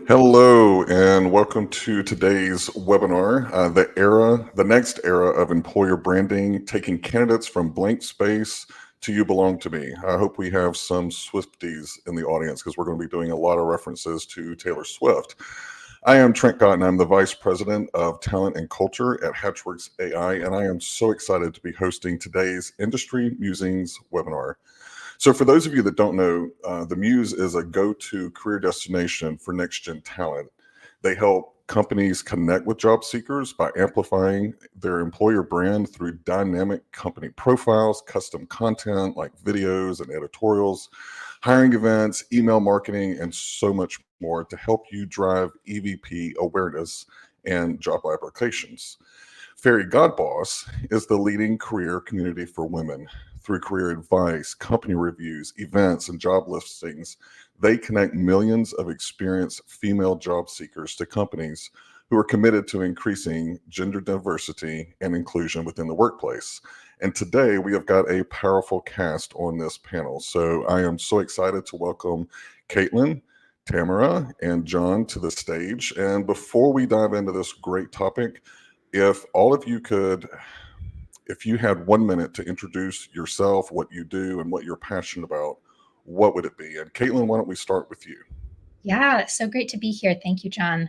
Hello, and welcome to today's webinar, the next era of employer branding, taking candidates from blank space to you belong to me. I hope we have some Swifties in the audience because we're going to be doing a lot of references to Taylor Swift. I am Trent Cotton. I'm the Vice President of Talent and Culture at Hatchworks AI, and I am so excited to be hosting today's Industry Musings webinar. So for those of you that don't know, the Muse is a go-to career destination for next-gen talent. They help companies connect with job seekers by amplifying their employer brand through dynamic company profiles, custom content like videos and editorials, hiring events, email marketing, and so much more to help you drive EVP awareness and job applications. Fairy Godboss is the leading career community for women. Through career advice, company reviews, events, and job listings, they connect millions of experienced female job seekers to companies who are committed to increasing gender diversity and inclusion within the workplace. And today we have got a powerful cast on this panel. So I am so excited to welcome Caitlin, Tamara, and John to the stage. And before we dive into this great topic, if all of you could, if you had 1 minute to introduce yourself, what you do, and what you're passionate about, what would it be? And Caitlin, why don't we start with you? Yeah, so great to be here. Thank you, John.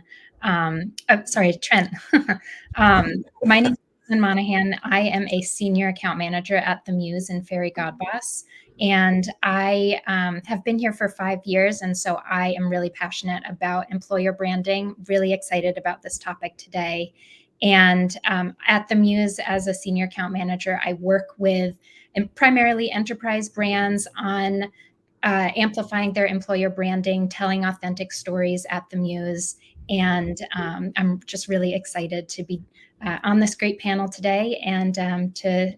Sorry, Trent. My name is Caitlin Monahan. I am a senior account manager at the Muse and Fairy Godboss. And I have been here for 5 years. And so I am really passionate about employer branding, really excited about this topic today. And at the Muse, as a senior account manager, I work with primarily enterprise brands on amplifying their employer branding, telling authentic stories at the Muse. And I'm just really excited to be on this great panel today and to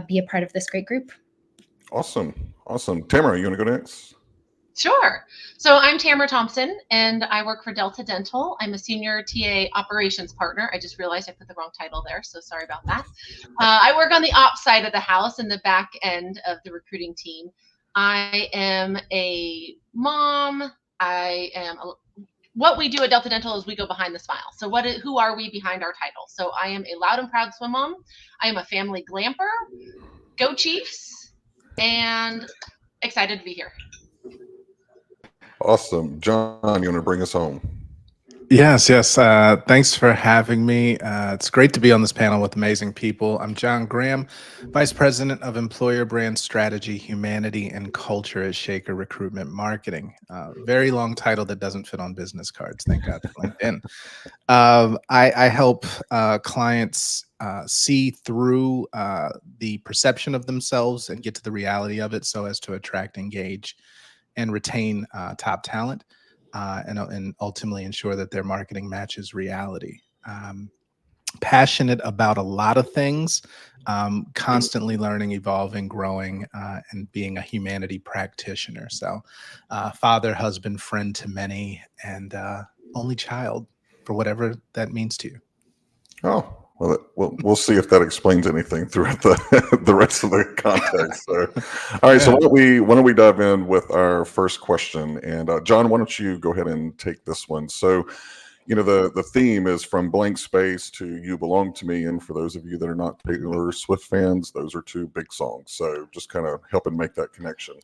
be a part of this great group. Awesome. Awesome. Tamara, you want to go next? Sure. So I'm Tamara Thompson, and I work for Delta Dental. I'm a senior TA operations partner. I just realized I put the wrong title there, so sorry about that. I work on the ops side of the house and the back end of the recruiting team. I am a mom. What we do at Delta Dental is we go behind the smile. So who are we behind our title? So I am a loud and proud swim mom. I am a family glamper. Go Chiefs, and excited to be here. Awesome. John, you want to bring us home? Yes. Thanks for having me. It's great to be on this panel with amazing people. I'm John Graham, Vice President of Employer Brand Strategy, Humanity, and Culture at Shaker Recruitment Marketing. Very long title that doesn't fit on business cards. Thank God for LinkedIn. I help clients see through the perception of themselves and get to the reality of it so as to attract, engage, and retain top talent. And ultimately ensure that their marketing matches reality. Passionate about a lot of things, constantly learning, evolving, growing, and being a humanity practitioner. So father, husband, friend to many, and only child, for whatever that means to you. Oh, well, we'll see if that explains anything throughout the rest of the context. So, all right. So why don't we dive in with our first question? And John, why don't you go ahead and take this one? So, the theme is from blank space to you belong to me. And for those of you that are not Taylor Swift fans, those are two big songs. So just kind of helping make that connection.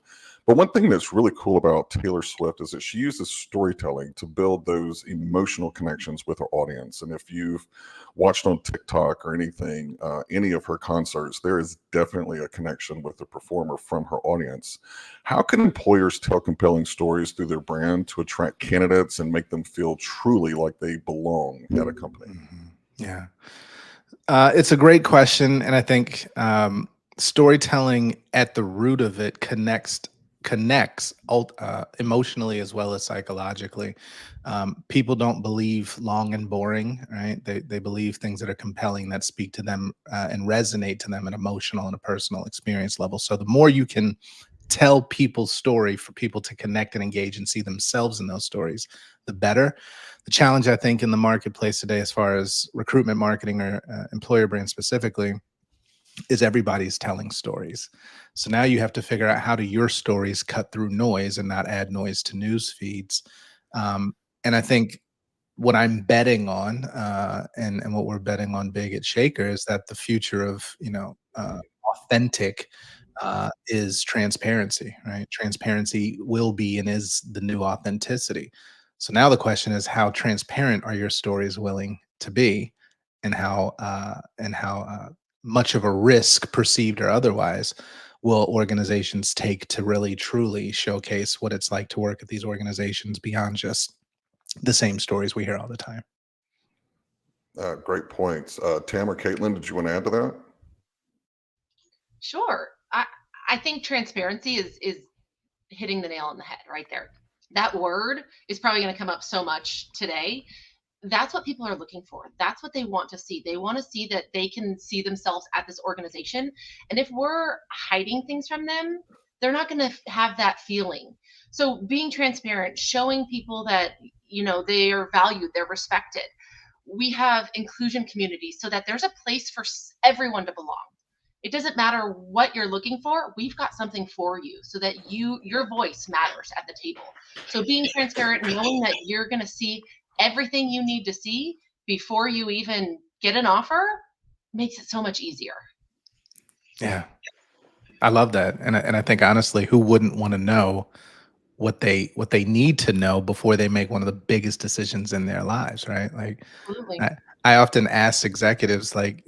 But one thing that's really cool about Taylor Swift is that she uses storytelling to build those emotional connections with her audience. And if you've watched on TikTok or anything, any of her concerts, there is definitely a connection with the performer from her audience. How can employers tell compelling stories through their brand to attract candidates and make them feel truly like they belong at a company? Yeah, it's a great question. And I think storytelling at the root of it connects emotionally as well as psychologically. People don't believe long and boring, right? They believe things that are compelling, that speak to them and resonate to them at emotional and a personal experience level. So the more you can tell people's story for people to connect and engage and see themselves in those stories, the better. The challenge, I think, in the marketplace today, as far as recruitment marketing or employer brand specifically, is everybody's telling stories. So now you have to figure out how do your stories cut through noise and not add noise to news feeds. And I think what I'm betting on, and what we're betting on big at Shaker, is that the future of authentic is transparency, right? Transparency will be and is the new authenticity. So now the question is, how transparent are your stories willing to be, and how much of a risk, perceived or otherwise, will organizations take to really truly showcase what it's like to work at these organizations beyond just the same stories we hear all the time. Great points. Tam or Caitlin, did you want to add to that? Sure. I think transparency is hitting the nail on the head right there. That word is probably going to come up so much today. That's what people are looking for. That's what they want to see. They want to see that they can see themselves at this organization. And if we're hiding things from them, they're not going to have that feeling. So being transparent, showing people that, they are valued, they're respected. We have inclusion communities so that there's a place for everyone to belong. It doesn't matter what you're looking for. We've got something for you so that your voice matters at the table. So being transparent, knowing that you're going to see everything you need to see before you even get an offer, makes it so much easier. Yeah, I love that, and I think honestly, who wouldn't want to know what they need to know before they make one of the biggest decisions in their lives, right? Like, Absolutely. I often ask executives, like,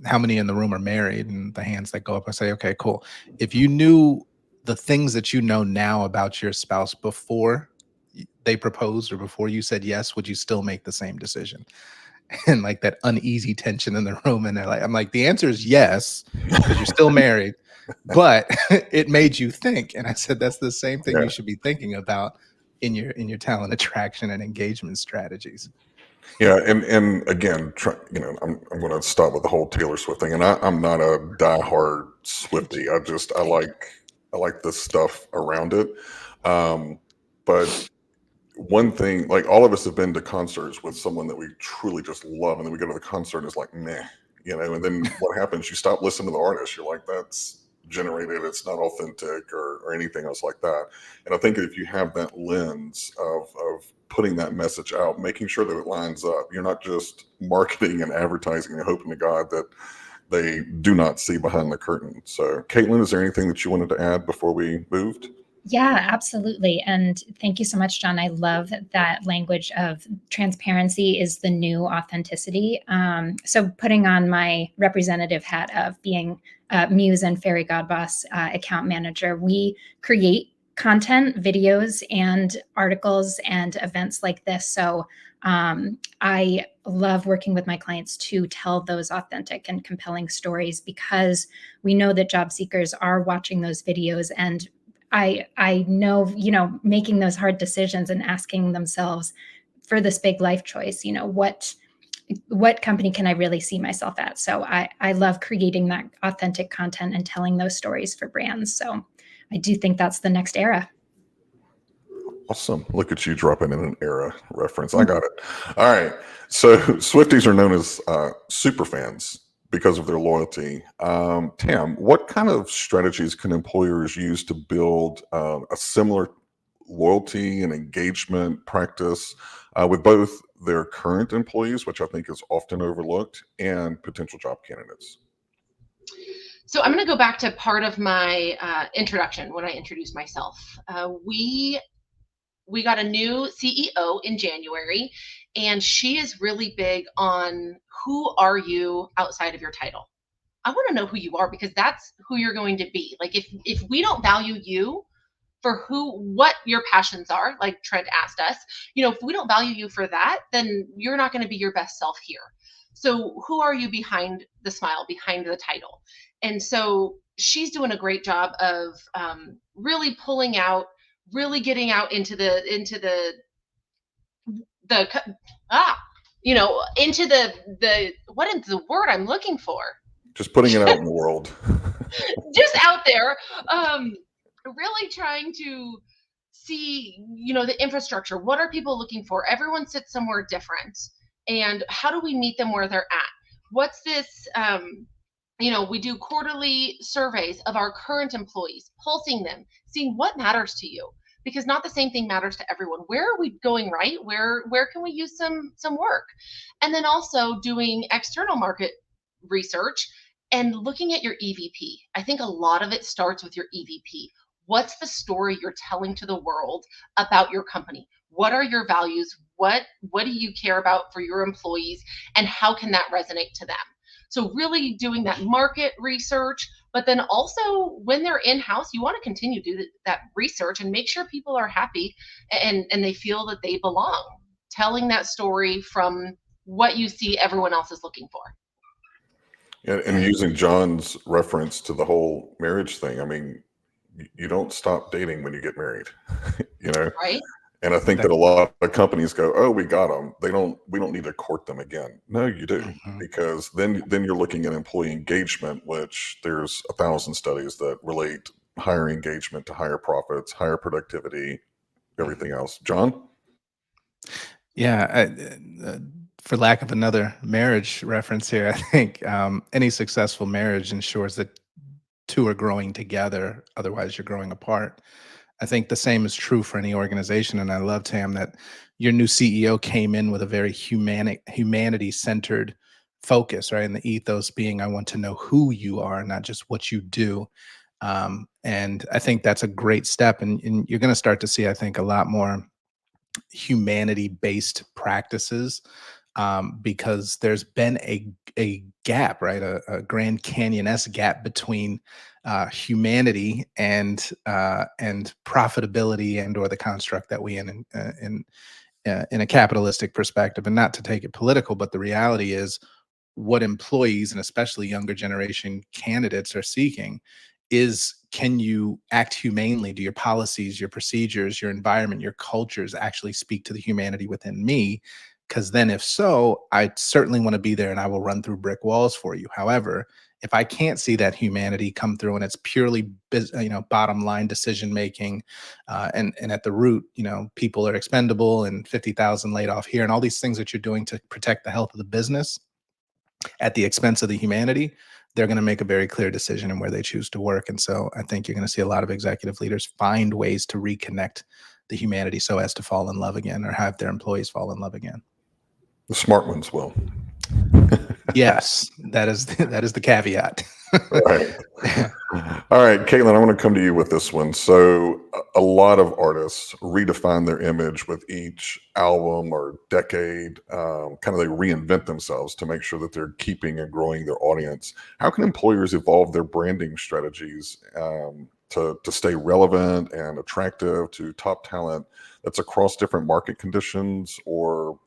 how many in the room are married, and the hands that go up, I say, okay, cool. If you knew the things that you know now about your spouse before they proposed or before you said yes, would you still make the same decision? And like that uneasy tension in the room, and they're like, I'm like, the answer is yes, because you're still married, but it made you think. And I said, that's the same thing you should be thinking about in your talent attraction and engagement strategies. Yeah, and again, I'm going to stop with the whole Taylor Swift thing, and I'm not a diehard Swiftie. I like the stuff around it, but one thing, like, all of us have been to concerts with someone that we truly just love, and then we go to the concert and it's like, meh, and then what happens? You stop listening to the artist. You're like, that's generated, it's not authentic or anything else like that. And I think if you have that lens of putting that message out, making sure that it lines up, you're not just marketing and advertising and hoping to God that they do not see behind the curtain. So Caitlin, is there anything that you wanted to add before we moved? Yeah, absolutely. And thank you so much, John. I love that language of transparency is the new authenticity. So putting on my representative hat of being Muse and Fairy Godboss account manager, we create content, videos, and articles and events like this. So I love working with my clients to tell those authentic and compelling stories, because we know that job seekers are watching those videos, and I know, making those hard decisions and asking themselves for this big life choice, what company can I really see myself at? So I love creating that authentic content and telling those stories for brands. So I do think that's the next era. Awesome. Look at you dropping in an era reference. I got it. All right. So Swifties are known as superfans because of their loyalty. Tam, what kind of strategies can employers use to build a similar loyalty and engagement practice with both their current employees, which I think is often overlooked, and potential job candidates? So I'm going to go back to part of my introduction when I introduced myself. We got a new CEO in January, and she is really big on who are you outside of your title. I want to know who you are, because that's who you're going to be. Like, if we don't value you for what your passions are, like Trent asked us, if we don't value you for that, then you're not going to be your best self here. So who are you behind the smile, behind the title? And so she's doing a great job of really pulling out, really getting out into the into the what is the word I'm looking for? Just putting it out in the world. Just out there, really trying to see, the infrastructure. What are people looking for? Everyone sits somewhere different. And how do we meet them where they're at? What's this? We do quarterly surveys of our current employees, pulsing them, seeing what matters to you. because not the same thing matters to everyone. Where are we going right? Where can we use some work? And then also doing external market research and looking at your EVP. I think a lot of it starts with your EVP. What's the story you're telling to the world about your company? What are your values? What do you care about for your employees? And how can that resonate to them? So really doing that market research, but then also when they're in-house, you want to continue to do that research and make sure people are happy and they feel that they belong. Telling that story from what you see everyone else is looking for. And using John's reference to the whole marriage thing, I mean, you don't stop dating when you get married, you know? Right. And I think that a lot of companies go, "Oh, we got them. We don't need to court them again." No, you do, because then you're looking at employee engagement, which there's 1,000 studies that relate higher engagement to higher profits, higher productivity, everything else. John? Yeah, for lack of another marriage reference here, I think any successful marriage ensures that two are growing together. Otherwise, you're growing apart. I think the same is true for any organization. And I love, Tam, that your new CEO came in with a very humanity-centered focus, right? And the ethos being, I want to know who you are, not just what you do. And I think that's a great step. And you're going to start to see, I think, a lot more humanity-based practices, because there's been a gap, right? A Grand Canyon-esque gap between humanity and profitability and or the construct that we in a capitalistic perspective. And not to take it political, but the reality is what employees and especially younger generation candidates are seeking is, can you act humanely? Do your policies, your procedures, your environment, your cultures actually speak to the humanity within me? Because then if so, I certainly want to be there and I will run through brick walls for you. However, if I can't see that humanity come through and it's purely bottom line decision making, and at the root, people are expendable and 50,000 laid off here and all these things that you're doing to protect the health of the business at the expense of the humanity, they're going to make a very clear decision in where they choose to work. And so I think you're going to see a lot of executive leaders find ways to reconnect the humanity so as to fall in love again, or have their employees fall in love again. The smart ones will. Yes, that is the caveat. Right. All right, Caitlin, I want to come to you with this one. So a lot of artists redefine their image with each album or decade. Kind of they reinvent themselves to make sure that they're keeping and growing their audience. How can employers evolve their branding strategies to stay relevant and attractive to top talent that's across different market conditions or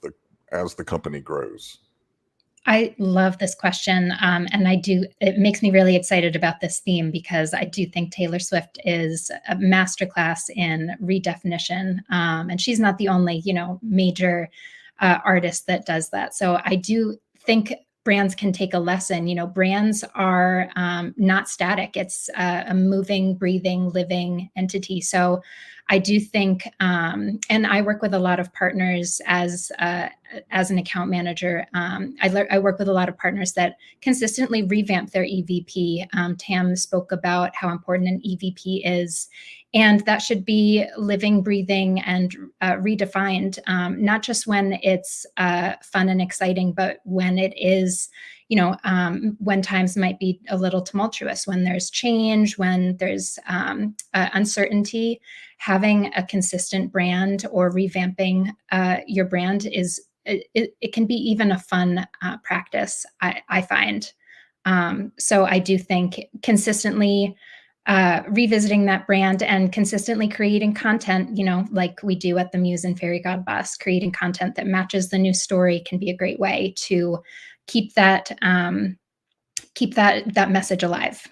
as the company grows? I love this question. And it makes me really excited about this theme because I do think Taylor Swift is a masterclass in redefinition. And she's not the only, major artist that does that. So I do think brands can take a lesson. Brands are not static. It's a moving, breathing, living entity. So I do think, and I work with a lot of partners as an account manager. I work with a lot of partners that consistently revamp their EVP. Tam spoke about how important an EVP is, and that should be living, breathing, and redefined, not just when it's fun and exciting, but when it is, when times might be a little tumultuous, when there's change, when there's uncertainty. Having a consistent brand or revamping your brand it can be even a fun practice, I find. So I do think consistently revisiting that brand and consistently creating content, like we do at the Muse and Fairy God Boss, creating content that matches the new story can be a great way to keep that message alive.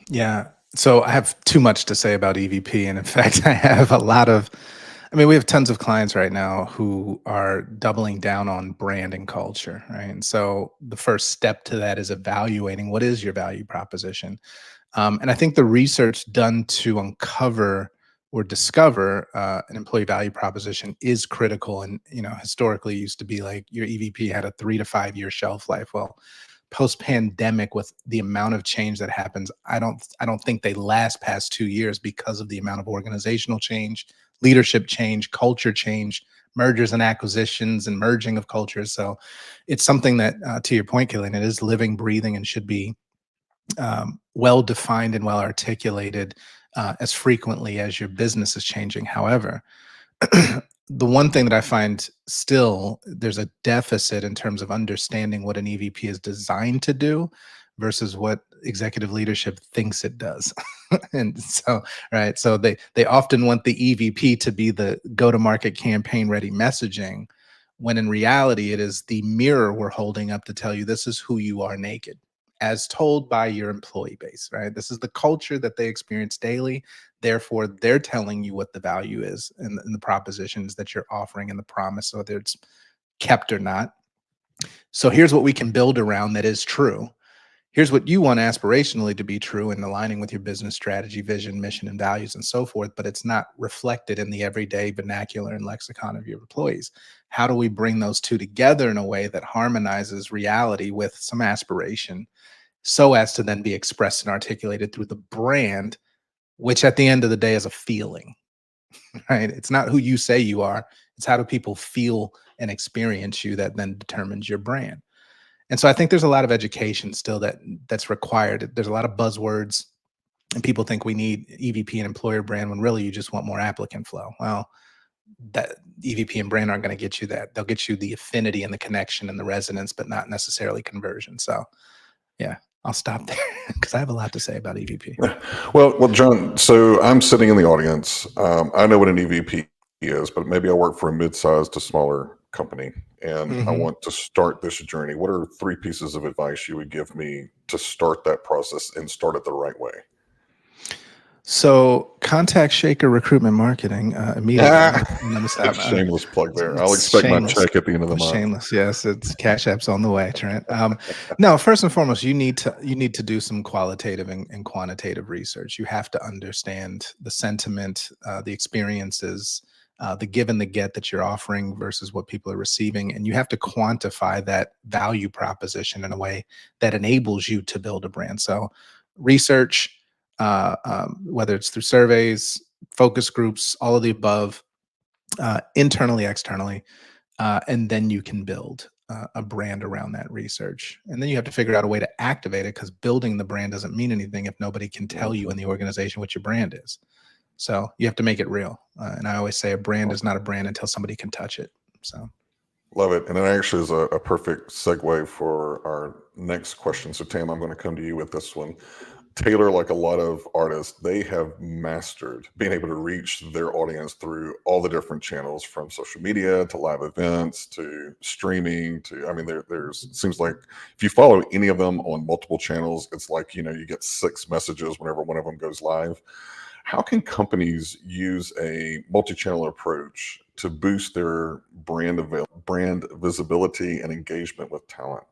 Yeah. So I have too much to say about EVP. And in fact, I have we have tons of clients right now who are doubling down on brand and culture, right? And so the first step to that is evaluating what is your value proposition. And I think the research done to uncover or discover an employee value proposition is critical. And, historically used to be like your EVP had a 3 to 5 year shelf life. Well, post-pandemic, with the amount of change that happens, I don't think they last past 2 years because of the amount of organizational change, leadership change, culture change, mergers and acquisitions, and merging of cultures. So it's something that, to your point, Killian, it is living, breathing, and should be well defined and well articulated as frequently as your business is changing. However, the one thing that I find still there's a deficit in terms of understanding what an EVP is designed to do versus what executive leadership thinks it does. And so, right. So they often want the EVP to be the go-to-market campaign ready messaging, when in reality, it is the mirror we're holding up to tell you this is who you are naked, as told by your employee base, right? This is the culture that they experience daily. Therefore, they're telling you what the value is and the propositions that you're offering and the promise, whether it's kept or not. So here's what we can build around that is true. Here's what you want aspirationally to be true and aligning with your business strategy, vision, mission, and values, and so forth, but it's not reflected in the everyday vernacular and lexicon of your employees. How do we bring those two together in a way that harmonizes reality with some aspiration, so as to then be expressed and articulated through the brand, which at the end of the day is a feeling, right? It's not who you say you are. It's how do people feel and experience you that then determines your brand. And so I think there's a lot of education still that's required. There's a lot of buzzwords, and people think we need EVP and employer brand when really you just want more applicant flow. Well, that EVP and brand aren't going to get you that. They'll get you the affinity and the connection and the resonance, but not necessarily conversion. So yeah, I'll stop there because I have a lot to say about EVP. Well, John, so I'm sitting in the audience. I know what an EVP is, but maybe I work for a mid-sized to smaller company, and I want to start this journey. What are 3 pieces of advice you would give me to start that process and start it the right way? So contact Shaker Recruitment Marketing immediately. Shameless plug there. I'll expect my check at the end of the month. Shameless, yes. It's Cash App's on the way, Trent. No, first and foremost, you need to do some qualitative and quantitative research. You have to understand the sentiment, the experiences, the give and the get that you're offering versus what people are receiving, and you have to quantify that value proposition in a way that enables you to build a brand. So research. Whether it's through surveys, focus groups, all of the above, internally, externally, and then you can build a brand around that research. And then you have to figure out a way to activate it, because building the brand doesn't mean anything if nobody can tell you in the organization what your brand is. So you have to make it real. And I always say a brand is not a brand until somebody can touch it. So. Love it. And it actually is a perfect segue for our next question. So Tam, I'm going to come to you with this one. Taylor, like a lot of artists, they have mastered being able to reach their audience through all the different channels, from social media to live events to streaming to, I mean, there's it seems like if you follow any of them on multiple channels, it's like, you get 6 messages whenever one of them goes live. How can companies use a multi-channel approach to boost their brand visibility and engagement with talent?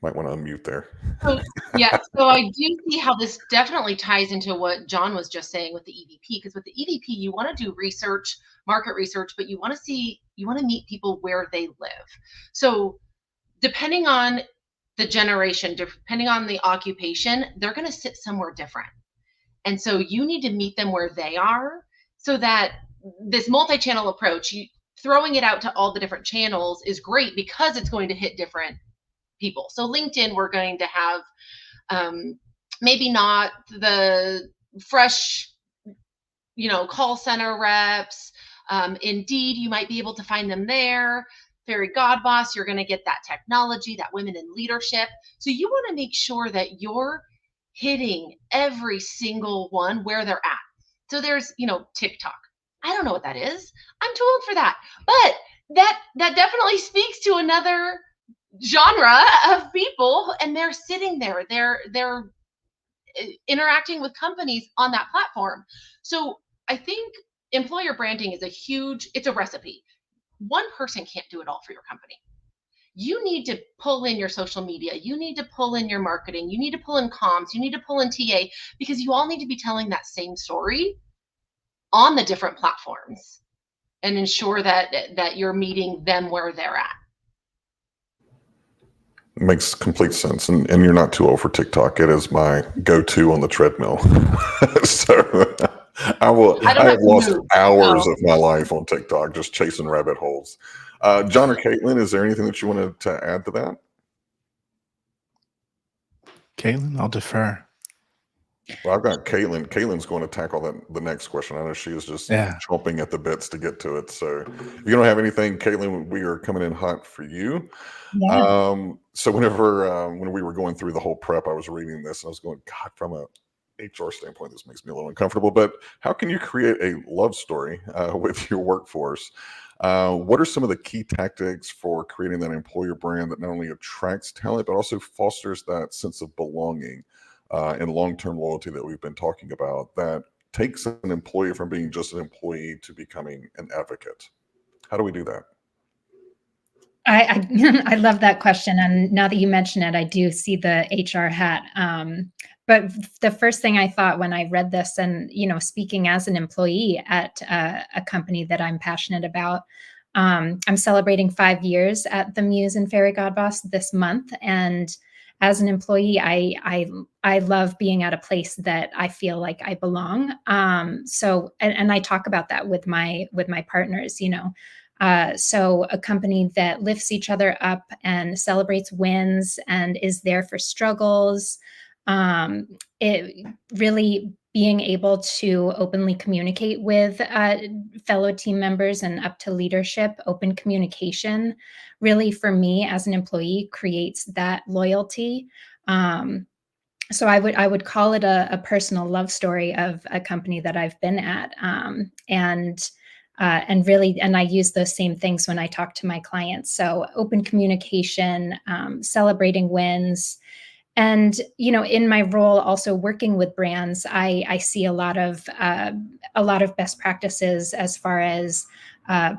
Might want to unmute there. So I do see how this definitely ties into what John was just saying with the EVP, because with the EVP, you want to do research, market research, but you want to meet people where they live. So depending on the generation, depending on the occupation, they're going to sit somewhere different. And so you need to meet them where they are, so that this multi-channel approach, throwing it out to all the different channels is great because it's going to hit different people. So LinkedIn, we're going to have maybe not the fresh, call center reps. Indeed, you might be able to find them there. Fairy Godboss, you're going to get that technology, that women in leadership. So you want to make sure that you're hitting every single one where they're at. So there's, TikTok. I don't know what that is. I'm too old for that. But that definitely speaks to another genre of people, and they're sitting there. They're interacting with companies on that platform. So I think employer branding is it's a recipe. One person can't do it all for your company. You need to pull in your social media. You need to pull in your marketing. You need to pull in comms. You need to pull in TA, because you all need to be telling that same story on the different platforms, and ensure that you're meeting them where they're at. Makes complete sense. And you're not too old for TikTok. It is my go-to on the treadmill. So I don't I have have to lost move. hours So of my life on TikTok just chasing rabbit holes. John or Caitlin, is there anything that you wanted to add to that? Caitlin, I'll defer. Well, I've got Caitlin. Caitlin's going to tackle the next question. I know she is just Yeah. chomping at the bits to get to it. So if you don't have anything, Caitlin, we are coming in hot for you. Yeah. So whenever when we were going through the whole prep, I was reading this and I was going, God, from a HR standpoint, this makes me a little uncomfortable. But how can you create a love story with your workforce? What are some of the key tactics for creating that employer brand that not only attracts talent but also fosters that sense of belonging and long-term loyalty that we've been talking about, that takes an employee from being just an employee to becoming an advocate? How do we do that? I love that question, and now that you mention it, I do see the HR hat. But the first thing I thought when I read this, and speaking as an employee at a company that I'm passionate about, I'm celebrating 5 years at the Muse in Fairy Godboss this month, and as an employee, I love being at a place that I feel like I belong. So, and I talk about that with my partners. So a company that lifts each other up and celebrates wins and is there for struggles. It really being able to openly communicate with fellow team members and up to leadership, open communication, really for me as an employee creates that loyalty. So I would call it a personal love story of a company that I've been at, and really, and I use those same things when I talk to my clients. So open communication, celebrating wins, and in my role, also working with brands, I see a lot of best practices as far as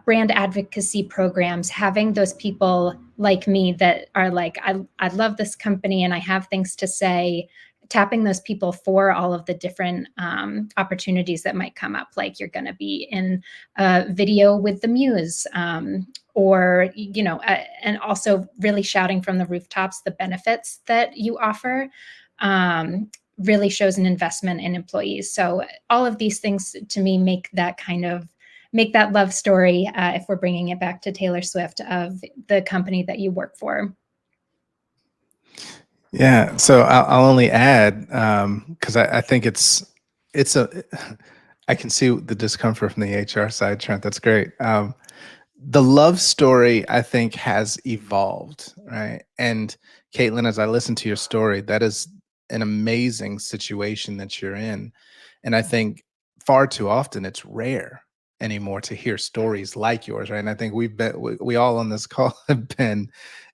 brand advocacy programs, having those people like me that are like, I love this company and I have things to say, tapping those people for all of the different opportunities that might come up, like you're going to be in a video with the Muse, or and also really shouting from the rooftops the benefits that you offer. Really shows an investment in employees. So all of these things to me make that love story, if we're bringing it back to Taylor Swift, of the company that you work for. Yeah, so I'll only add, because I think it's I can see the discomfort from the HR side, Trent. That's great. The love story, I think, has evolved, right? And Caitlin, as I listen to your story, that is an amazing situation that you're in. And I think far too often it's rare anymore to hear stories like yours, right? And I think we all on this call have been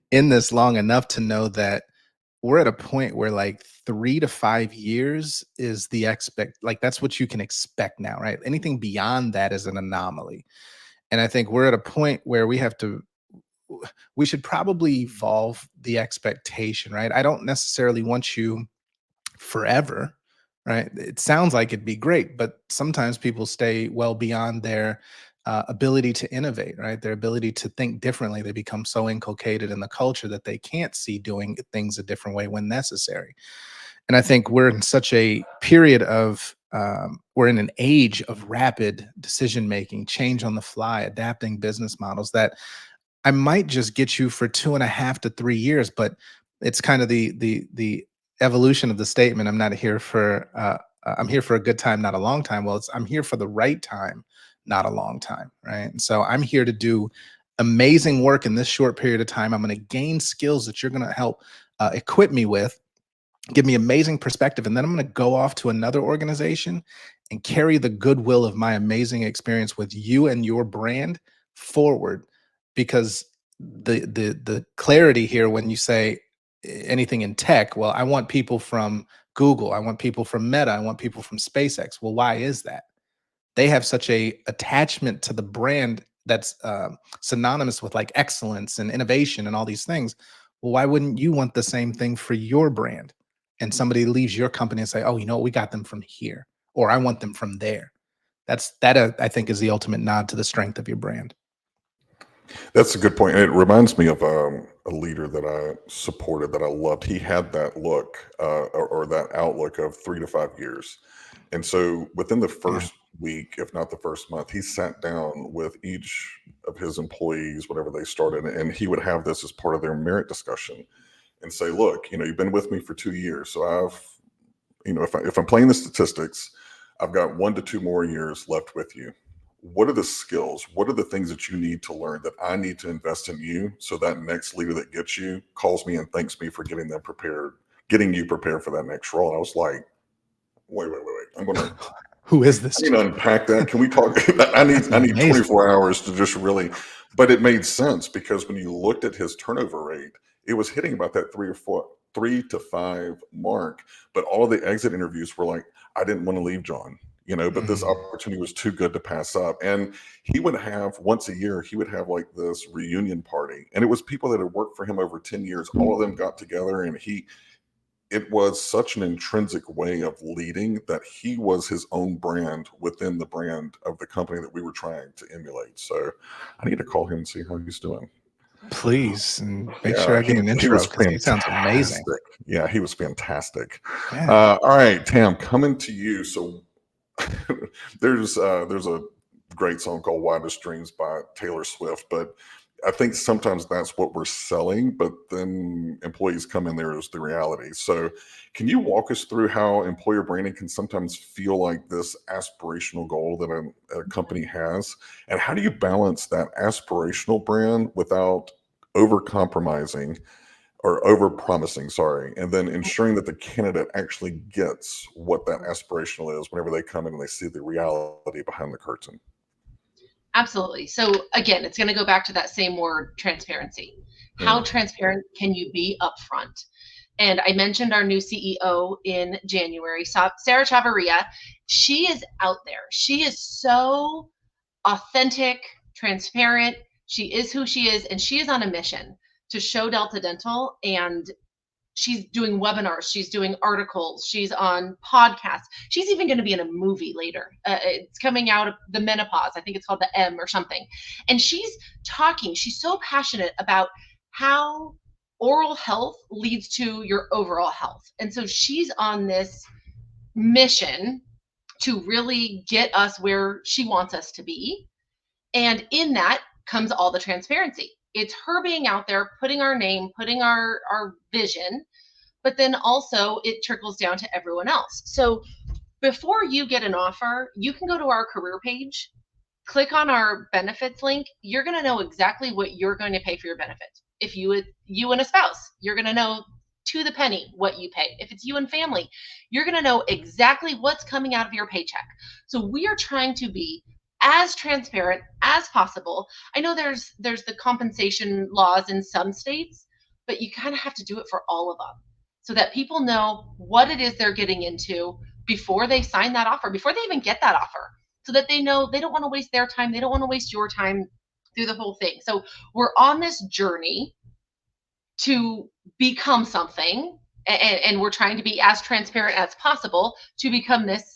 in this long enough to know that we're at a point where like 3 to 5 years is like that's what you can expect now, right? Anything beyond that is an anomaly. And I think we're at a point where we should probably evolve the expectation, right? I don't necessarily want you forever, right? It sounds like it'd be great, but sometimes people stay well beyond their ability to innovate, right? Their ability to think differently. They become so inculcated in the culture that they can't see doing things a different way when necessary. And I think we're in such a period of we're in an age of rapid decision making, change on the fly, adapting business models, that I might just get you for 2.5 to 3 years. But it's kind of the evolution of the statement. I'm here for a good time, not a long time. Well, I'm here for the right time, not a long time, right? And so I'm here to do amazing work in this short period of time. I'm going to gain skills that you're going to help equip me with, give me amazing perspective, and then I'm going to go off to another organization and carry the goodwill of my amazing experience with you and your brand forward. Because the clarity here, when you say anything in tech, well, I want people from Google, I want people from Meta, I want people from SpaceX. Well, why is that? They have such a attachment to the brand that's synonymous with like excellence and innovation and all these things. Well, why wouldn't you want the same thing for your brand? And somebody leaves your company and say, oh, we got them from here, or I want them from there. I think is the ultimate nod to the strength of your brand. That's a good point. And it reminds me of a leader that I supported that I loved. He had that look or that outlook of 3 to 5 years. And so within the Yeah. first week, if not the first month, he sat down with each of his employees, whatever they started, and he would have this as part of their merit discussion and say, look, you've been with me for 2 years. So if I'm playing the statistics, I've got 1 to 2 more years left with you. What are the skills? What are the things that you need to learn that I need to invest in you so that next leader that gets you calls me and thanks me for getting you prepared for that next role? And I was like, wait. I'm going to Who is this? unpack that. Can we talk? I need Amazing. 24 hours to just really, but it made sense because when you looked at his turnover rate, it was hitting about that 3 to 5 mark. But all of the exit interviews were like, I didn't want to leave John, but this opportunity was too good to pass up. And he would have once a year, he would have like this reunion party. And it was people that had worked for him over 10 years. All of them got together and it was such an intrinsic way of leading that he was his own brand within the brand of the company that we were trying to emulate. So I need to call him and see how he's doing. Please, and make sure I get an intro because he sounds amazing. Yeah, he was fantastic. Yeah. All right, Tam, coming to you. So there's a great song called Wildest Dreams by Taylor Swift, but I think sometimes that's what we're selling, but then employees come in there as the reality. So can you walk us through how employer branding can sometimes feel like this aspirational goal that a company has? And how do you balance that aspirational brand without over-compromising or over-promising, and then ensuring that the candidate actually gets what that aspirational is whenever they come in and they see the reality behind the curtain? Absolutely. So again, it's going to go back to that same word, transparency. How transparent can you be upfront? And I mentioned our new CEO in January, Sarah Chavarria. She is out there. She is so authentic, transparent. She is who she is, and she is on a mission to show Delta Dental. And she's doing webinars, she's doing articles, she's on podcasts. She's even going to be in a movie later. It's coming out of the menopause. I think it's called The M or something. And she's so passionate about how oral health leads to your overall health. And so she's on this mission to really get us where she wants us to be. And in that comes all the transparency. It's her being out there, putting our name, putting our vision, but then also it trickles down to everyone else. So before you get an offer, you can go to our career page, click on our benefits link. You're going to know exactly what you're going to pay for your benefits. If you and a spouse, you're going to know to the penny what you pay. If it's you and family, you're going to know exactly what's coming out of your paycheck. So we are trying to be as transparent as possible. I know there's the compensation laws in some states, but you kind of have to do it for all of them so that people know what it is they're getting into before they sign that offer, before they even get that offer, so that they know they don't want to waste their time. They don't want to waste your time through the whole thing. So we're on this journey to become something, and we're trying to be as transparent as possible to become this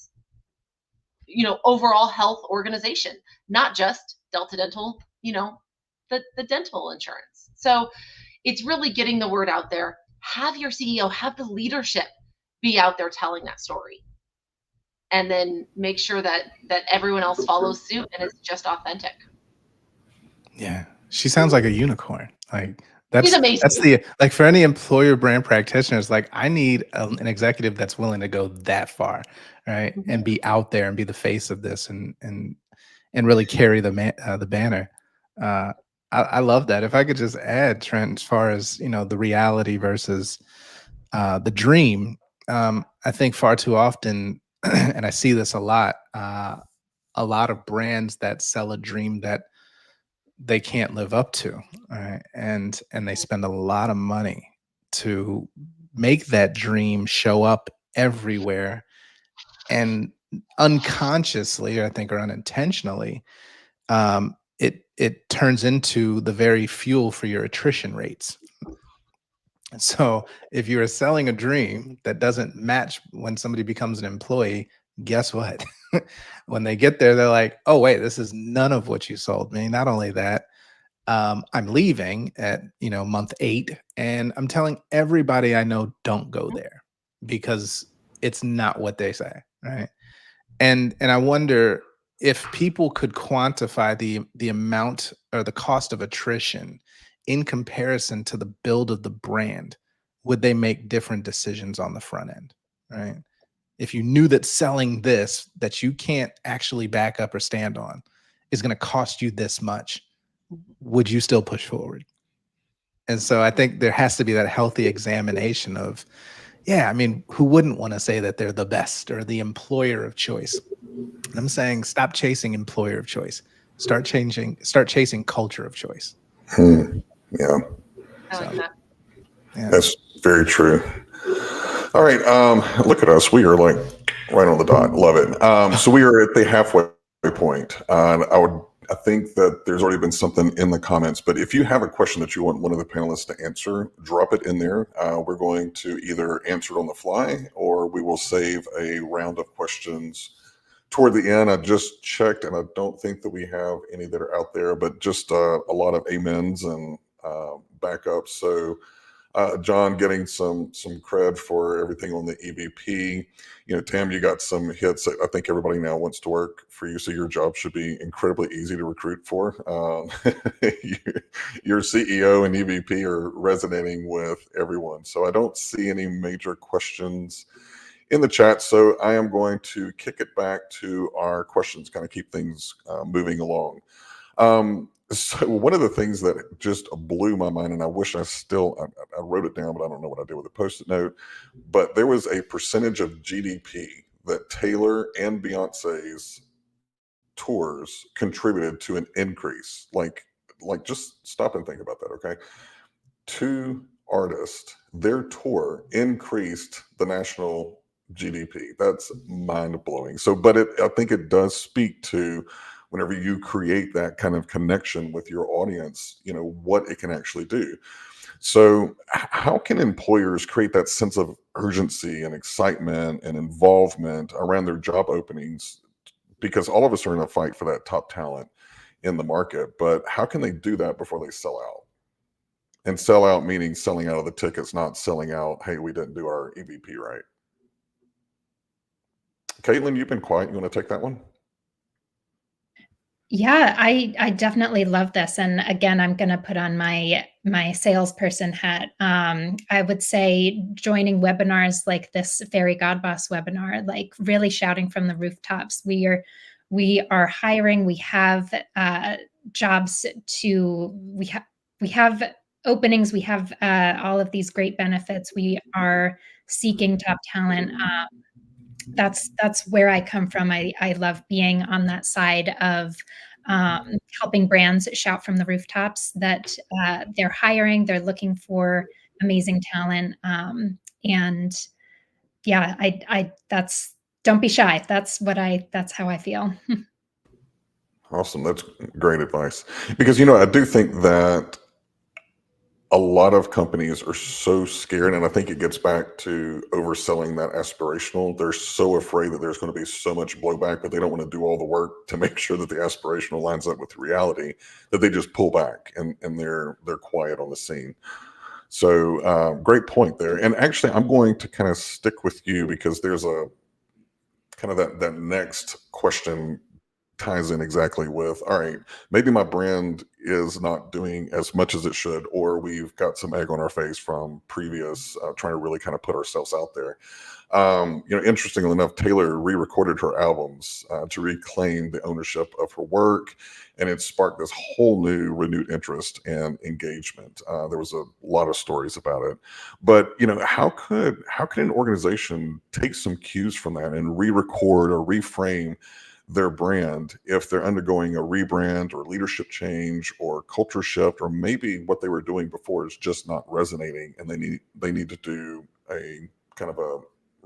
overall health organization, not just Delta Dental, the dental insurance. So it's really getting the word out there. Have your CEO, have the leadership be out there telling that story, and then make sure that everyone else follows suit and it's just authentic. Yeah, she sounds like a unicorn. Like She's amazing. That's like for any employer brand practitioners, like I need an executive that's willing to go that far, right? Mm-hmm. And be out there and be the face of this and really carry the banner. I love that. If I could just add, Trent, as far as the reality versus the dream, I think far too often, and I see this a lot of brands that sell a dream that they can't live up to, right? And they spend a lot of money to make that dream show up everywhere, and unconsciously, I think, or unintentionally, it turns into the very fuel for your attrition rates. So if you're selling a dream that doesn't match when somebody becomes an employee, guess what? When they get there, they're like, oh, wait, this is none of what you sold me. Not only that, I'm leaving at, month 8, and I'm telling everybody I know, don't go there because it's not what they say, right? And I wonder if people could quantify the amount or the cost of attrition in comparison to the build of the brand, would they make different decisions on the front end, right? If you knew that selling this that you can't actually back up or stand on is going to cost you this much, would you still push forward? And so I think there has to be that healthy examination of, yeah, I mean, who wouldn't want to say that they're the best or the employer of choice? And I'm saying stop chasing employer of choice. Start chasing culture of choice. Yeah. I like that. Yeah. That's very true. All right. Look at us. We are like right on the dot. Love it. So we are at the halfway point. And I think that there's already been something in the comments, but if you have a question that you want one of the panelists to answer, drop it in there. We're going to either answer it on the fly or we will save a round of questions toward the end. I just checked and I don't think that we have any that are out there, but just a lot of amens and backups. So John getting some cred for everything on the EVP. Tam, you got some hits. I think everybody now wants to work for you, so your job should be incredibly easy to recruit for. Your CEO and EVP are resonating with everyone. So I don't see any major questions in the chat. So I am going to kick it back to our questions, kind of keep things moving along. So one of the things that just blew my mind, and I wish I wrote it down, but I don't know what I did with a Post-it note, but there was a percentage of GDP that Taylor and Beyonce's tours contributed to an increase. Like just stop and think about that, okay? 2 artists, their tour increased the national GDP. That's mind-blowing. So, but I think it does speak to whenever you create that kind of connection with your audience, what it can actually do. So how can employers create that sense of urgency and excitement and involvement around their job openings? Because all of us are in a fight for that top talent in the market, but how can they do that before they sell out? And sell out meaning selling out of the tickets, not selling out, hey, we didn't do our EVP right. Caitlin, you've been quiet. You want to take that one? Yeah, I definitely love this. And again, I'm going to put on my salesperson hat. I would say joining webinars like this Fairy God Boss webinar, like really shouting from the rooftops. We are hiring. We have jobs we have openings. We have all of these great benefits. We are seeking top talent. That's where I come from. I love being on that side of helping brands shout from the rooftops that they're hiring, they're looking for amazing talent. And yeah, don't be shy. That's how I feel. Awesome. That's great advice. Because, I do think that a lot of companies are so scared, and I think it gets back to overselling that aspirational. They're so afraid that there's going to be so much blowback, but they don't want to do all the work to make sure that the aspirational lines up with reality, that they just pull back and they're quiet on the scene. So great point there. And actually, I'm going to kind of stick with you because there's a kind of that next question ties in exactly with, all right, maybe my brand is not doing as much as it should, or we've got some egg on our face from previous trying to really kind of put ourselves out there. Interestingly enough, Taylor re-recorded her albums to reclaim the ownership of her work, and it sparked this whole new renewed interest and engagement. There was a lot of stories about it, but how could an organization take some cues from that and re-record or reframe their brand if they're undergoing a rebrand or leadership change or culture shift, or maybe what they were doing before is just not resonating and they need to do a kind of a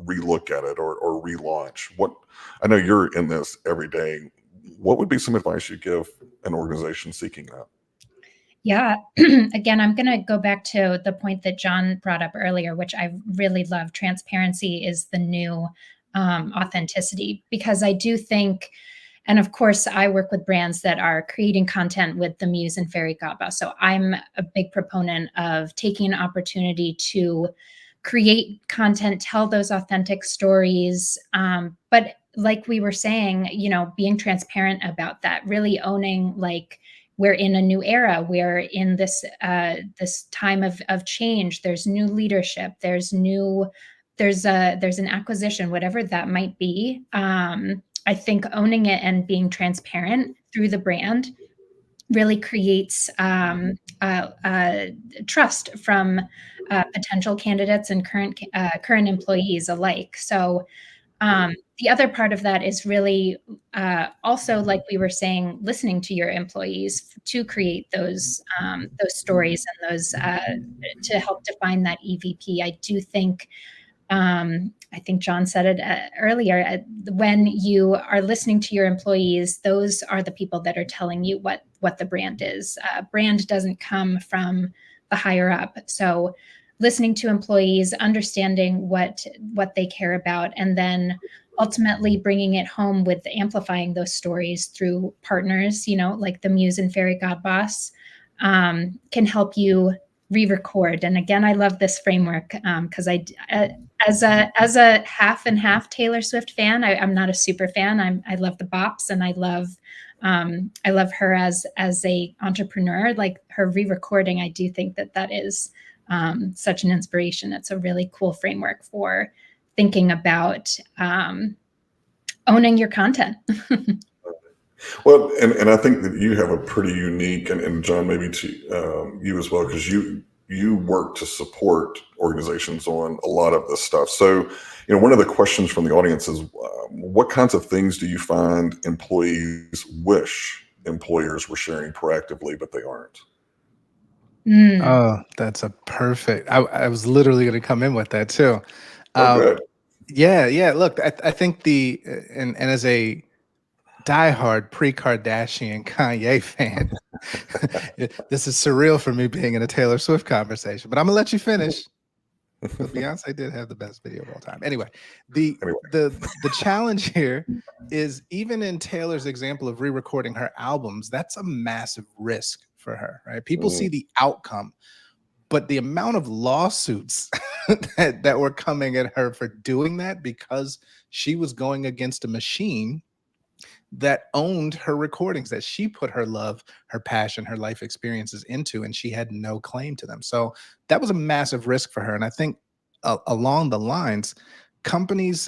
relook at it or relaunch? I know you're in this every day. What would be some advice you give an organization seeking that? Yeah, again, I'm going to go back to the point that John brought up earlier, which I really love. Transparency is the new authenticity, because I do think And of course, I work with brands that are creating content with the Muse and Fairy Godboss. So I'm a big proponent of taking an opportunity to create content, tell those authentic stories. But like we were saying, being transparent about that, really owning, like, we're in a new era. We're in this time of change. There's new leadership. There's an acquisition, whatever that might be. I think owning it and being transparent through the brand really creates trust from potential candidates and current employees alike. So the other part of that is really also, like we were saying, listening to your employees to create those stories and those to help define that EVP. I do think. I think John said it earlier. When you are listening to your employees, those are the people that are telling you what the brand is. Brand doesn't come from the higher up. So listening to employees, understanding what they care about, and then ultimately bringing it home with amplifying those stories through partners, like the Muse and Fairy Godboss, can help you re-record. And again, I love this framework because as a half and half Taylor Swift fan, I'm not a super fan. I love the bops, and I love her as a entrepreneur. Like, her re-recording, I do think that is such an inspiration. It's a really cool framework for thinking about owning your content. Well, and I think that you have a pretty unique, and John, maybe to you as well, because you work to support organizations on a lot of this stuff. So, one of the questions from the audience is, what kinds of things do you find employees wish employers were sharing proactively, but they aren't? Oh, that's a perfect. I was literally going to come in with that too. Oh, good. Yeah. Look, I think and as a diehard pre-Kardashian Kanye fan, this is surreal for me being in a Taylor Swift conversation, but I'm gonna let you finish. Beyonce did have the best video of all time. Anyway, the challenge here is, even in Taylor's example of re-recording her albums, that's a massive risk for her, right? People see the outcome, but the amount of lawsuits that were coming at her for doing that, because she was going against a machine that owned her recordings, that she put her love, her passion, her life experiences into, and she had no claim to them. So that was a massive risk for her. And I think along the lines, companies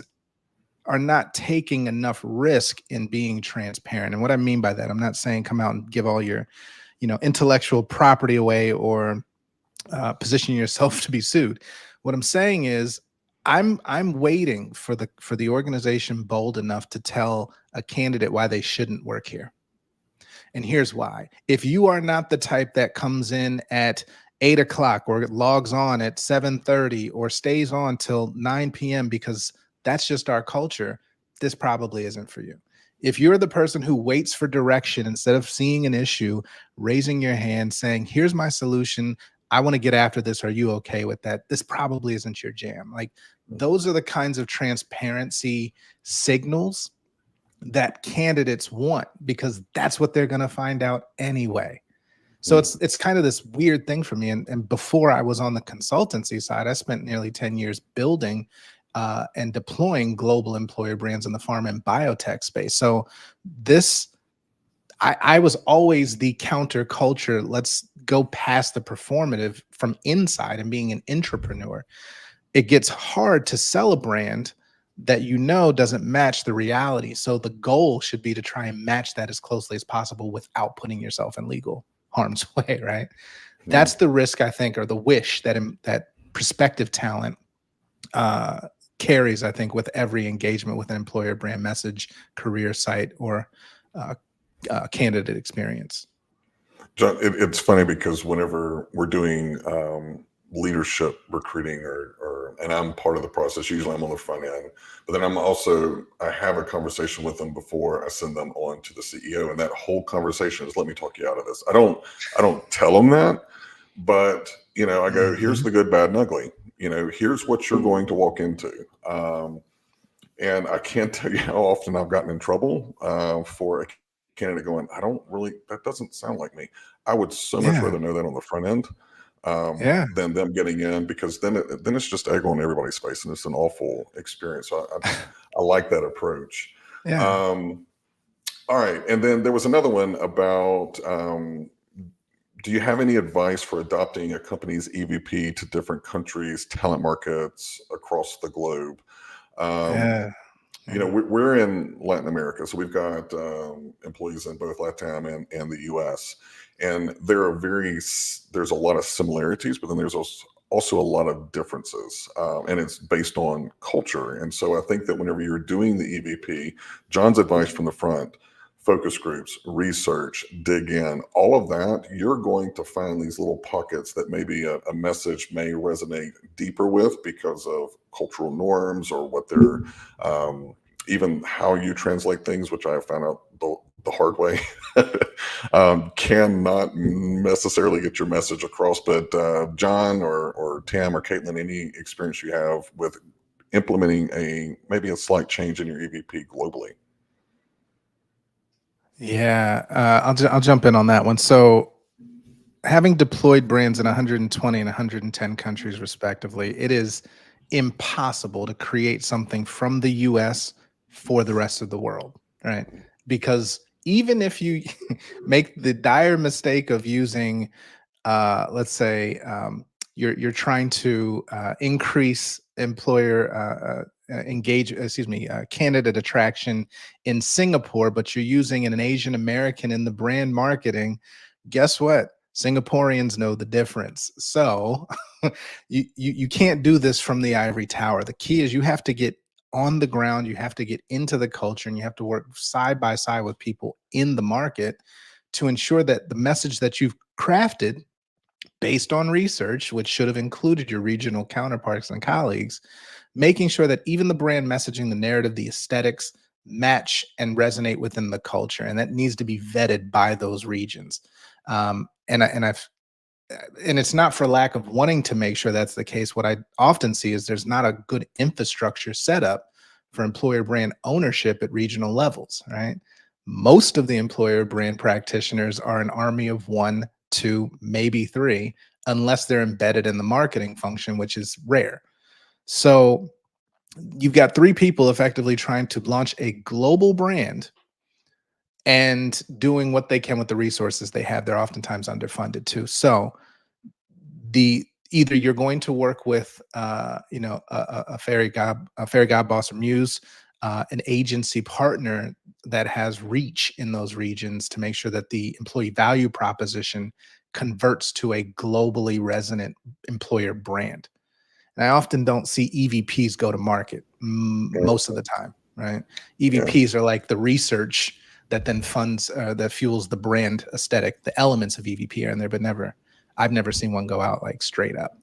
are not taking enough risk in being transparent. And what I mean by that, I'm not saying come out and give all your, intellectual property away or position yourself to be sued. What I'm saying is, I'm waiting for the organization bold enough to tell a candidate why they shouldn't work here. And here's why. If you are not the type that comes in at 8 o'clock or logs on at 7:30 or stays on till 9 p.m. because that's just our culture, this probably isn't for you. If you're the person who waits for direction instead of seeing an issue, raising your hand, saying, here's my solution, I want to get after this, are you okay with that? This probably isn't your jam. Like, those are the kinds of transparency signals that candidates want, because that's what they're going to find out anyway. So it's kind of this weird thing for me. And before I was on the consultancy side, I spent nearly 10 years building and deploying global employer brands in the pharma and biotech space. So I was always the counterculture. Let's go past the performative from inside and being an entrepreneur. It gets hard to sell a brand that doesn't match the reality. So the goal should be to try and match that as closely as possible without putting yourself in legal harm's way, right? That's the risk, I think, or the wish that prospective talent carries, I think, with every engagement with an employer brand message, career site, or candidate experience. John, it's funny because whenever we're doing leadership recruiting and I'm part of the process, usually I'm on the front end, but then I have a conversation with them before I send them on to the CEO. And that whole conversation is, let me talk you out of this. I don't tell them that, but I go, here's the good, bad, and ugly. Here's what you're going to walk into. And I can't tell you how often I've gotten in trouble for a candidate going, I don't really, that doesn't sound like me. I would so much Yeah. rather know that on the front end Yeah. than them getting in, because then it's just egg on everybody's face and it's an awful experience. So I like that approach. Yeah. Um, all right. And then there was another one about, do you have any advice for adopting a company's EVP to different countries, talent markets across the globe? Um, Yeah. we're in Latin America, so we've got employees in both LATAM and the US. And there's a lot of similarities, but then there's also a lot of differences. And it's based on culture. And so I think that whenever you're doing the EVP, John's advice from the front, focus groups, research, dig in, all of that, you're going to find these little pockets that maybe a message may resonate deeper with because of cultural norms or what they're, even how you translate things, which I have found out the hard way, cannot necessarily get your message across. But John or Tam or Caitlin, any experience you have with implementing maybe a slight change in your EVP globally? Yeah, I'll jump in on that one. So, having deployed brands in 120 and 110 countries respectively, it is impossible to create something from the US for the rest of the world, right? Because even if you make the dire mistake of using, let's say, you're trying to increase employer candidate attraction in Singapore, but you're using an Asian American in the brand marketing. Guess what? Singaporeans know the difference. So you can't do this from the ivory tower. The key is you have to get on the ground, you have to get into the culture, and you have to work side by side with people in the market to ensure that the message that you've crafted based on research, which should have included your regional counterparts and colleagues, making sure that even the brand messaging, the narrative, the aesthetics match and resonate within the culture. And that needs to be vetted by those regions. And it's not for lack of wanting to make sure that's the case. What I often see is there's not a good infrastructure set up for employer brand ownership at regional levels, right? Most of the employer brand practitioners are an army of 1, 2, maybe 3, unless they're embedded in the marketing function, which is rare. So you've got 3 people effectively trying to launch a global brand and doing what they can with the resources they have. They're oftentimes underfunded too. So either you're going to work with a fairy god boss or muse, an agency partner that has reach in those regions to make sure that the employee value proposition converts to a globally resonant employer brand. And I often don't see EVPs go to market most of the time, right? EVPs are like the research that then funds, that fuels the brand aesthetic. The elements of EVP are in there, but I've never seen one go out like straight up.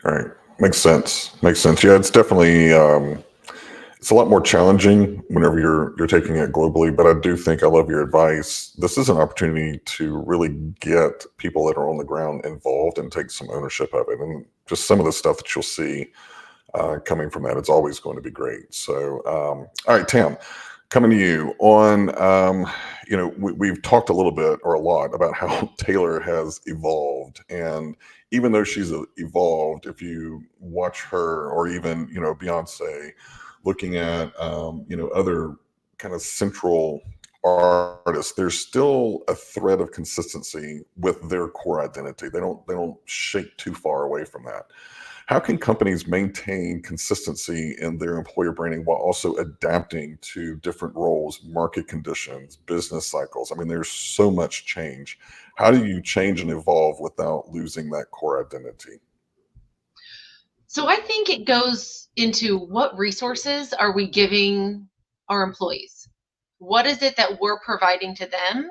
All right. Makes sense. Yeah, it's definitely, it's a lot more challenging whenever you're taking it globally, but I do think I love your advice. This is an opportunity to really get people that are on the ground involved and take some ownership of it. And just some of the stuff that you'll see coming from that, it's always going to be great. So, all right, Tam, coming to you on, we've talked a little bit or a lot about how Taylor has evolved. And even though she's evolved, if you watch her or even, Beyonce, looking at, other kind of central artists, there's still a thread of consistency with their core identity. They don't shake too far away from that. How can companies maintain consistency in their employer branding while also adapting to different roles, market conditions, business cycles? I mean, there's so much change. How do you change and evolve without losing that core identity? So I think it goes into what resources are we giving our employees? What is it that we're providing to them?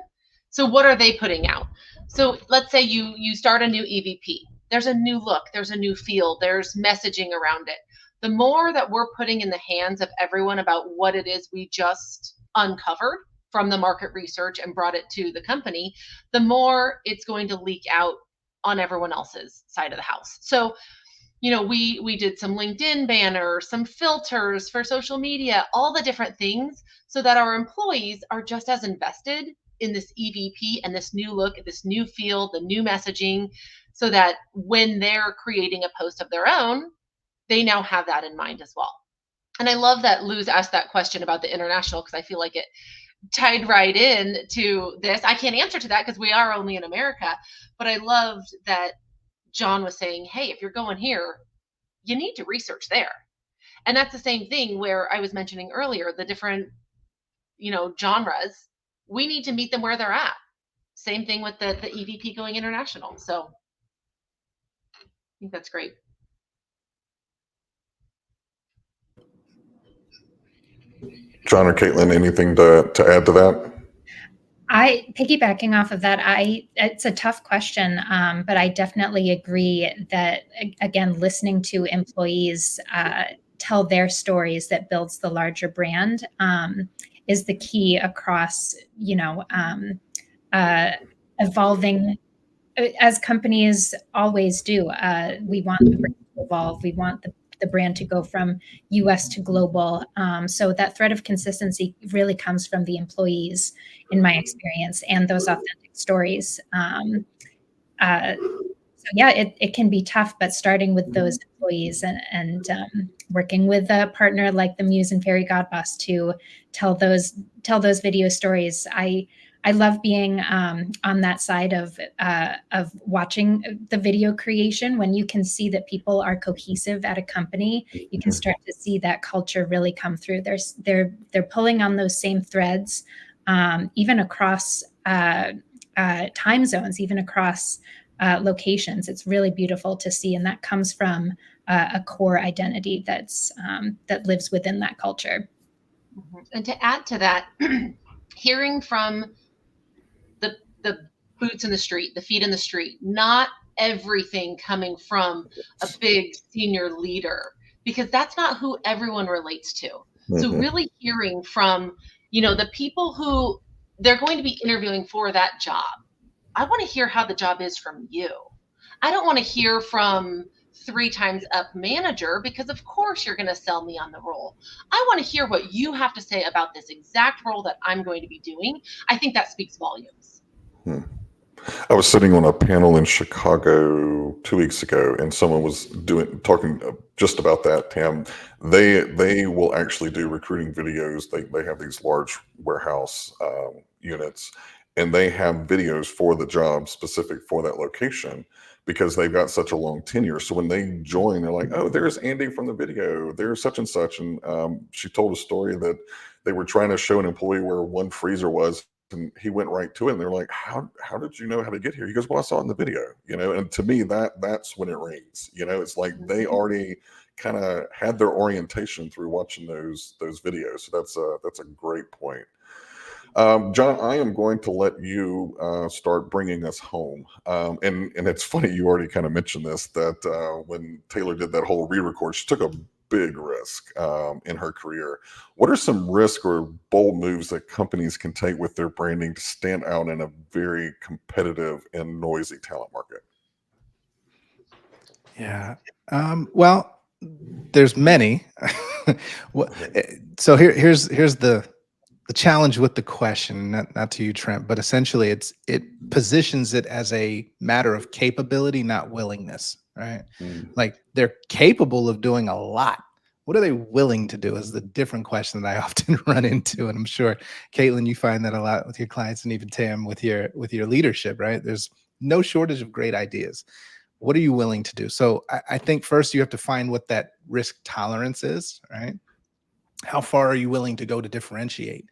So what are they putting out? So let's say you start a new EVP. There's a new look, there's a new feel, there's messaging around it. The more that we're putting in the hands of everyone about what it is we just uncovered from the market research and brought it to the company, the more it's going to leak out on everyone else's side of the house. So we did some LinkedIn banners, some filters for social media, all the different things so that our employees are just as invested in this EVP and this new look, this new feel, the new messaging, so that when they're creating a post of their own, they now have that in mind as well. And I love that Luz asked that question about the international, because I feel like it tied right in to this. I can't answer to that because we are only in America, but I loved that John was saying, hey, if you're going here, you need to research there. And that's the same thing where I was mentioning earlier, the different, genres. We need to meet them where they're at. Same thing with the EVP going international. So I think that's great. John or Caitlin, anything to add to that? Piggybacking off of that, it's a tough question, but I definitely agree that, again, listening to employees tell their stories that builds the larger brand is the key across, evolving as companies always do. We want the brand to evolve. We want the brand to go from US to global. So that thread of consistency really comes from the employees, in my experience, and those authentic stories. So yeah, it can be tough, but starting with those employees and working with a partner like the Muse and Fairy Godboss to tell those video stories. I love being on that side of watching the video creation. When you can see that people are cohesive at a company, you can start to see that culture really come through. They're pulling on those same threads, even across time zones, even across locations. It's really beautiful to see, and that comes from a core identity that lives within that culture. And to add to that, hearing from the boots in the street, the feet in the street, not everything coming from a big senior leader, because that's not who everyone relates to. So really hearing from, the people who they're going to be interviewing for that job. I want to hear how the job is from you. I don't want to hear from 3 times up manager, because of course you're going to sell me on the role. I want to hear what you have to say about this exact role that I'm going to be doing. I think that speaks volumes. I was sitting on a panel in Chicago 2 weeks ago, and someone was talking just about that, Tam. They will actually do recruiting videos. They have these large warehouse units, and they have videos for the job specific for that location, because they've got such a long tenure. So when they join, they're like, oh, there's Andy from the video, there's such and such. And she told a story that they were trying to show an employee where one freezer was, and he went right to it. And they're like, how did you know how to get here? He goes, well, I saw it in the video, and to me, that's when it rings. It's like they already kind of had their orientation through watching those videos. So that's a great point. John, I am going to let you start bringing us home. And it's funny, you already kind of mentioned this, that when Taylor did that whole re-record, she took a big risk in her career. What are some risk or bold moves that companies can take with their branding to stand out in a very competitive and noisy talent market? Yeah. Well, there's many. So here's the challenge with the question, not to you, Trent, but essentially it positions it as a matter of capability, not willingness, right? Like, they're capable of doing a lot. What are they willing to do is the different question that I often run into. And I'm sure, Caitlin, you find that a lot with your clients, and even Tam with your leadership, right? There's no shortage of great ideas. What are you willing to do? So I think first you have to find what that risk tolerance is, right? How far are you willing to go to differentiate?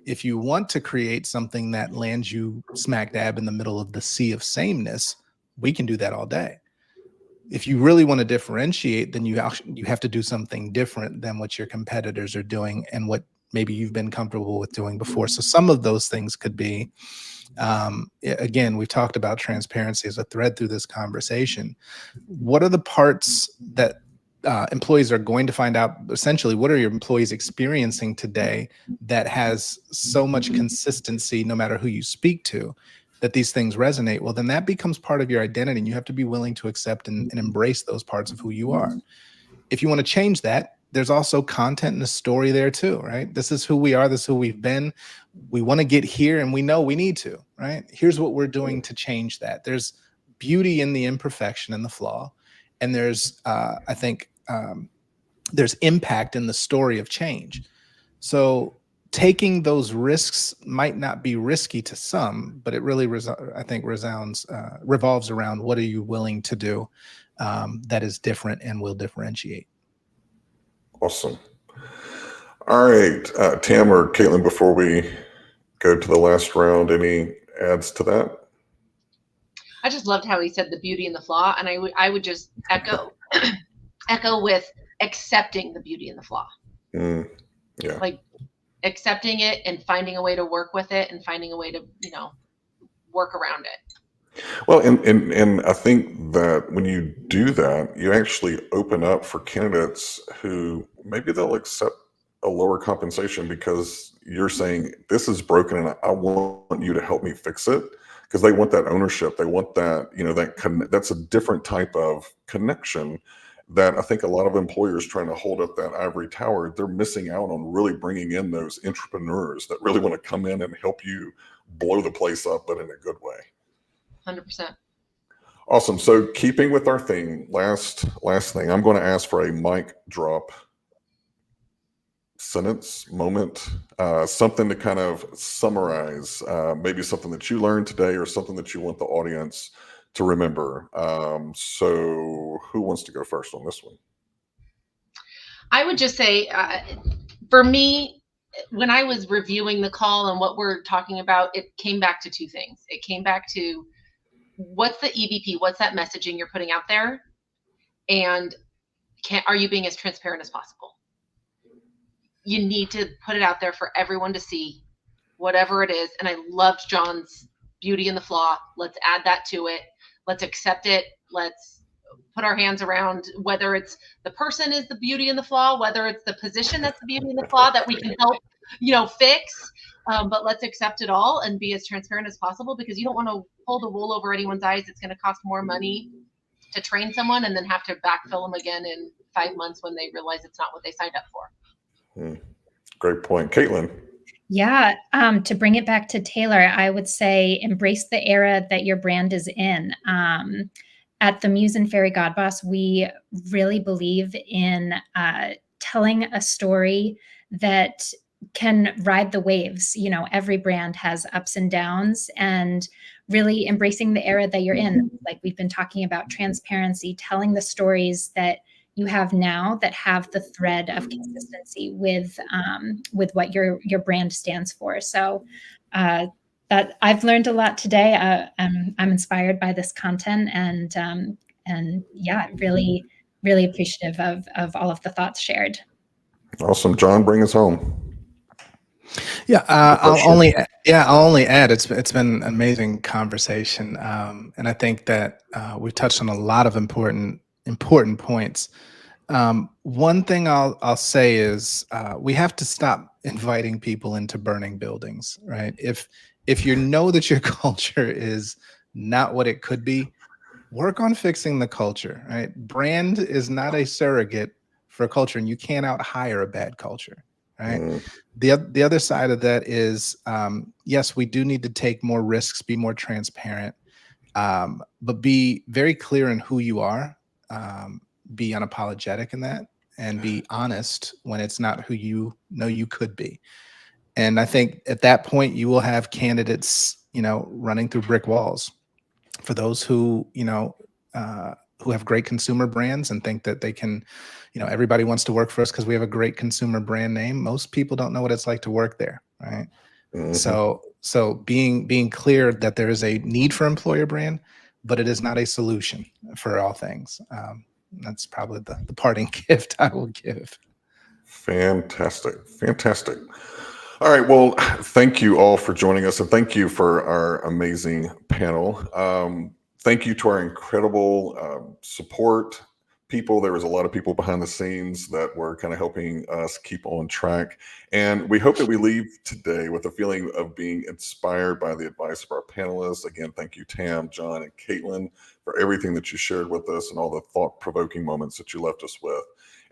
If you want to create something that lands you smack dab in the middle of the sea of sameness, we can do that all day. If you really want to differentiate, then you have to do something different than what your competitors are doing and what maybe you've been comfortable with doing before. So some of those things could be, again, we've talked about transparency as a thread through this conversation. What are the parts that employees are going to find out? Essentially, what are your employees experiencing today that has so much consistency no matter who you speak to? that these things resonate, well, then that becomes part of your identity, and you have to be willing to accept and embrace those parts of who you are. If you want to change that, there's also content and a story there too, right? This is who we are. This is who we've been. We want to get here, and we know we need to, right? Here's what we're doing to change that. There's beauty in the imperfection and the flaw. And there's, I think, there's impact in the story of change. So taking those risks might not be risky to some, but it really, I think, revolves around what are you willing to do that is different and will differentiate. Awesome. All right, Tam or Caitlin, before we go to the last round, any adds to that? I just loved how he said the beauty and the flaw, and I would just echo with accepting the beauty and the flaw. Yeah. Like accepting it and finding a way to work with it and finding a way to, work around it. Well, and I think that when you do that, you actually open up for candidates who maybe they'll accept a lower compensation because you're saying this is broken and I want you to help me fix it, because they want that ownership. They want that, that's a different type of connection that I think a lot of employers trying to hold up that ivory tower, they're missing out on really bringing in those entrepreneurs that really want to come in and help you blow the place up, but in a good way. 100%. Awesome. So keeping with our theme, last thing, I'm going to ask for a mic drop sentence, moment, something to kind of summarize, maybe something that you learned today or something that you want the audience to remember. So who wants to go first on this one? I would just say, for me, when I was reviewing the call and what we're talking about, it came back to two things. It came back to what's the EVP, what's that messaging you're putting out there? And are you being as transparent as possible? You need to put it out there for everyone to see, whatever it is. And I loved John's beauty and the flaw. Let's add that to it. Let's accept it. Let's put our hands around whether it's the person is the beauty and the flaw, whether it's the position that's the beauty and the flaw that we can help, fix. But let's accept it all and be as transparent as possible, because you don't want to pull the wool over anyone's eyes. It's going to cost more money to train someone and then have to backfill them again in 5 months when they realize it's not what they signed up for. Great point. Caitlin. Yeah. To bring it back to Taylor, I would say embrace the era that your brand is in. At the Muse and Fairy God Boss, we really believe in telling a story that can ride the waves. Every brand has ups and downs, and really embracing the era that you're in. Like we've been talking about, transparency, telling the stories that you have now that have the thread of consistency with what your brand stands for. So that I've learned a lot today. I'm inspired by this content, and yeah, really, really appreciative of all of the thoughts shared. Awesome. John, bring us home. Yeah, I'll only add it's been an amazing conversation, and I think that we've touched on a lot of important points. One thing I'll say is we have to stop inviting people into burning buildings, right? If you know that your culture is not what it could be, work on fixing the culture, right? Brand is not a surrogate for culture, and you can't out hire a bad culture, right? The other side of that is, yes, we do need to take more risks, be more transparent, but be very clear in who you are, be unapologetic in that, and be honest when it's not who you know you could be. And I think at that point, you will have candidates, running through brick walls. For those who have great consumer brands and think that they can, everybody wants to work for us because we have a great consumer brand name. Most people don't know what it's like to work there, right? So being clear that there is a need for employer brand, but it is not a solution for all things. That's probably the parting gift I will give. Fantastic. All right. Well, thank you all for joining us, and thank you for our amazing panel. Thank you to our incredible support people. There was a lot of people behind the scenes that were kind of helping us keep on track. And we hope that we leave today with a feeling of being inspired by the advice of our panelists. Again, thank you, Tam, John, and Caitlin, for everything that you shared with us and all the thought-provoking moments that you left us with.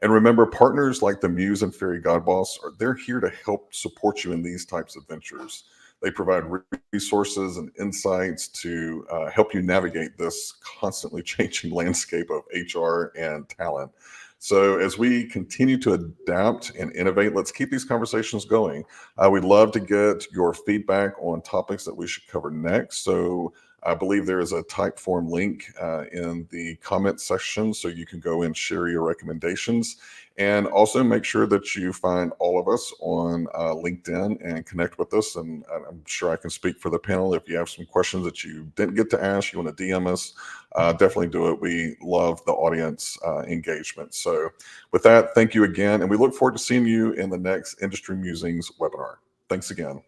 And remember, partners like the Muse and Fairy Godboss, they're here to help support you in these types of ventures. They provide resources and insights to help you navigate this constantly changing landscape of HR and talent. So as we continue to adapt and innovate, let's keep these conversations going. We'd love to get your feedback on topics that we should cover next. So I believe there is a type form link in the comment section, so you can go and share your recommendations. And also make sure that you find all of us on LinkedIn and connect with us. And I'm sure I can speak for the panel. If you have some questions that you didn't get to ask, you want to DM us, definitely do it. We love the audience engagement. So with that, thank you again. And we look forward to seeing you in the next Industry Musings webinar. Thanks again.